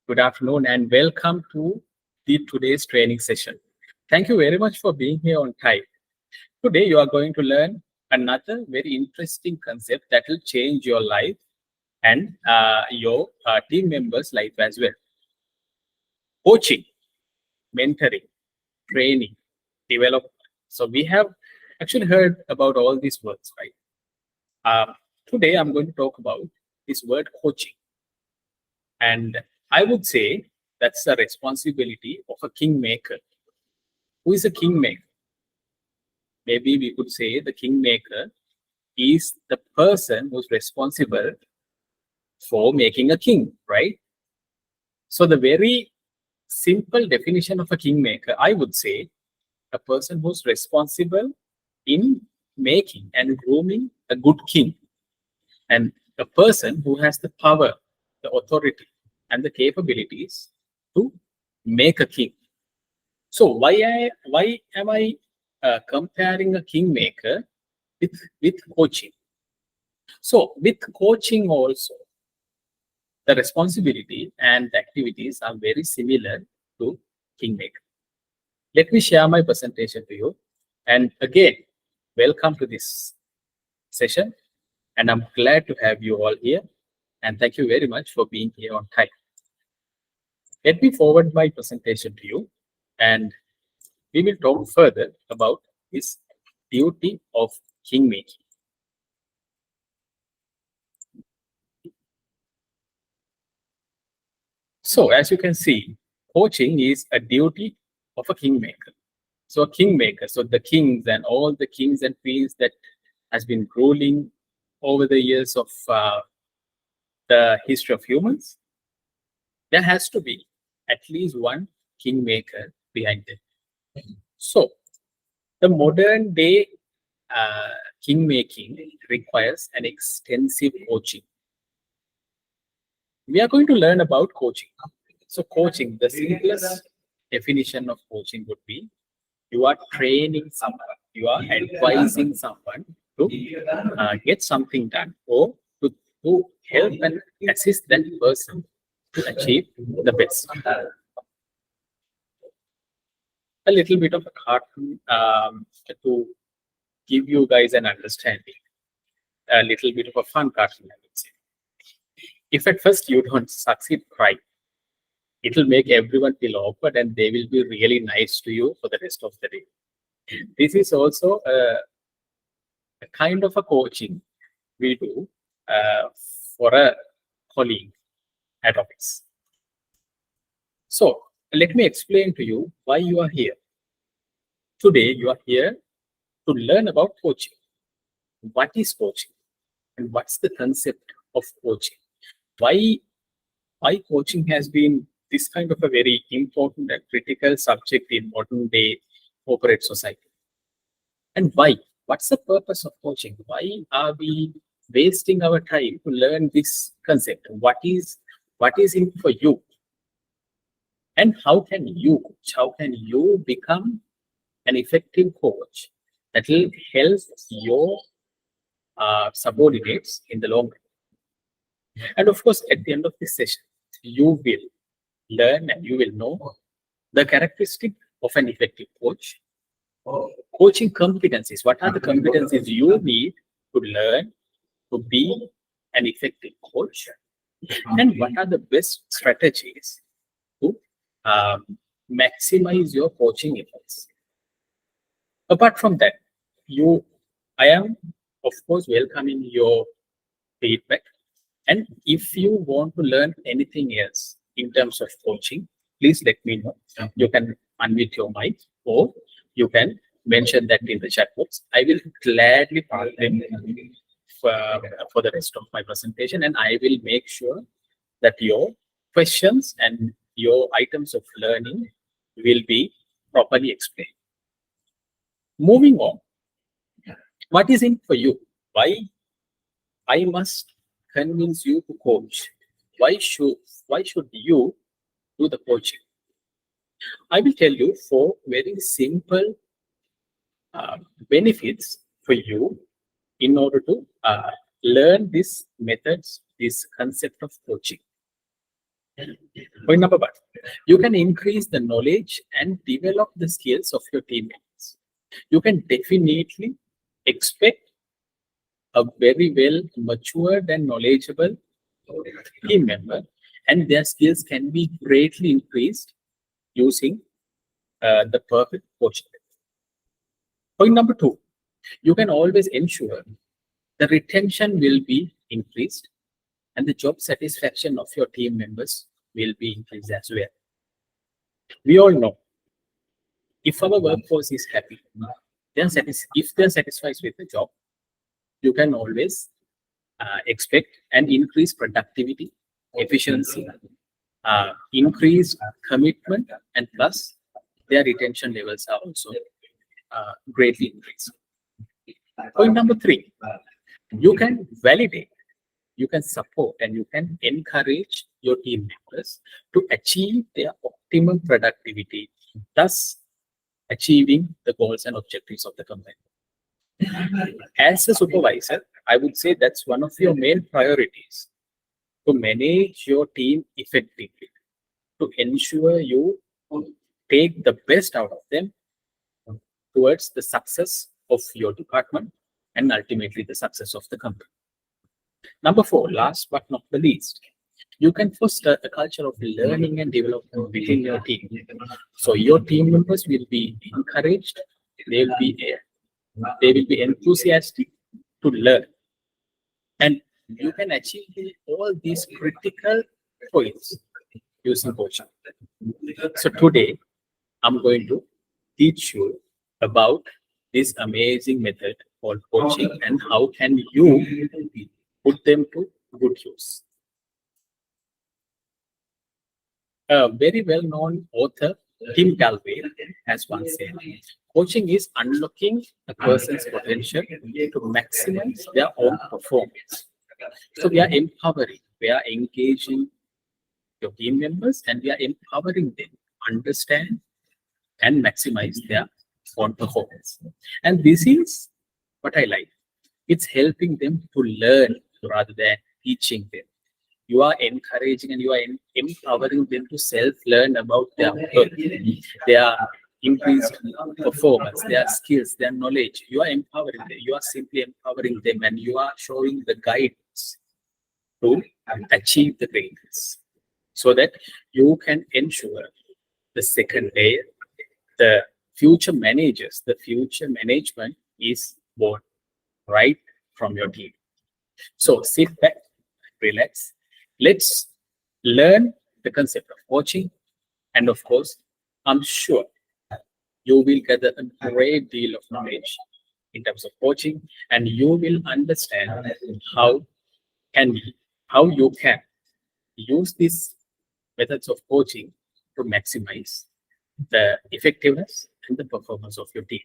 Good afternoon and welcome to today's training session. Thank you very much for being here on time. Today you are going to learn another very interesting concept that will change your life and your team members' life as well. Coaching, mentoring, training, development. So we have actually heard about all these words, right? Today I'm going to talk about this word coaching. And I would say that's the responsibility of a kingmaker. Who is a kingmaker? Maybe we could say the kingmaker is the person who's responsible for making a king, right? So the very simple definition of a kingmaker, I would say, a person who's responsible in making and grooming a good king, and a person who has the power, the authority, and the capabilities to make a king. So why am I comparing a kingmaker with coaching? So with coaching also, the responsibility and the activities are very similar to kingmaker. Let me share my presentation to you. And again, welcome to this session. And I'm glad to have you all here. And thank you very much for being here on time. Let me forward my presentation to you. And we will talk further about this duty of kingmaking. So as you can see, coaching is a duty of a kingmaker. So a kingmaker, so the kings and all the kings and queens that has been ruling over the years of the history of humans, there has to be at least one kingmaker behind them. So the modern day kingmaking requires an extensive coaching. We are going to learn about coaching. So coaching, the simplest definition of coaching would be you are training someone, you are advising someone to get something done or to help and assist that person to achieve the best. A little bit of a cartoon to give you guys an understanding. A little bit of a fun cartoon, I would say. If at first you don't succeed, cry. It will make everyone feel awkward and they will be really nice to you for the rest of the day. This is also a kind of a coaching we do for a colleague at office. So let me explain to you why you are here. Today you are here to learn about coaching. What is coaching? And what's the concept of coaching? Why coaching has been this kind of a very important and critical subject in modern day corporate society? And why? What's the purpose of coaching? Why are we wasting our time to learn this concept? What is in for you? And how can you coach? How can you become an effective coach that will help your subordinates in the long run? And of course, at the end of this session, you will learn and you will know the characteristic of an effective coach. Coaching competencies. What are the competencies you need to learn to be an effective coach? And what are the best strategies to maximize your coaching efforts? Apart from that, I am, of course, welcoming your feedback. And if you want to learn anything else in terms of coaching, please let me know. You can unmute your mic or you can mention that in the chat box. I will gladly pass them for the rest of my presentation, and I will make sure that your questions and your items of learning will be properly explained. Moving on, what is in for you? Why I must convince you to coach? Why should you do the coaching? I will tell you 4 very simple benefits for you in order to learn these methods, this concept of coaching. Point number one, you can increase the knowledge and develop the skills of your team members. You can definitely expect a very well matured and knowledgeable team member, and their skills can be greatly increased using the perfect coaching. Point number two, you can always ensure the retention will be increased and the job satisfaction of your team members will be increased as well. We all know if our workforce is happy, if they're satisfied with the job, you can always expect an increased productivity, efficiency, increased commitment, and plus their retention levels are also greatly increased. Point number three, you can validate, you can support, and you can encourage your team members to achieve their optimum productivity, thus achieving the goals and objectives of the company. As a supervisor, I would say that's one of your main priorities, to manage your team effectively, to ensure you take the best out of them towards the success of your department and ultimately the success of the company. Number four, last but not the least, you can foster a culture of learning and development within your team. So your team members will be encouraged, they will be enthusiastic to learn. And you can achieve all these critical points using coaching. So today, I'm going to teach you about this amazing method called coaching and how can you put them to good use. A very well-known author, Tim Galway, has once said, coaching is unlocking a person's potential to maximize their own performance. So we are empowering, we are engaging your team members, and we are empowering them to understand and maximize their own performance. And this is what I like. It's helping them to learn rather than teaching them. You are encouraging and you are empowering them to self-learn about their work, their increased performance, their skills, their knowledge. You are empowering them. You are simply empowering them and you are showing the guidance to achieve the greatness so that you can ensure the second layer, the future managers, the future management is born right from your team. So sit back, relax. Let's learn the concept of coaching. And of course, I'm sure you will gather a great deal of knowledge in terms of coaching, and you will understand how you can use these methods of coaching to maximize the effectiveness and the performance of your team.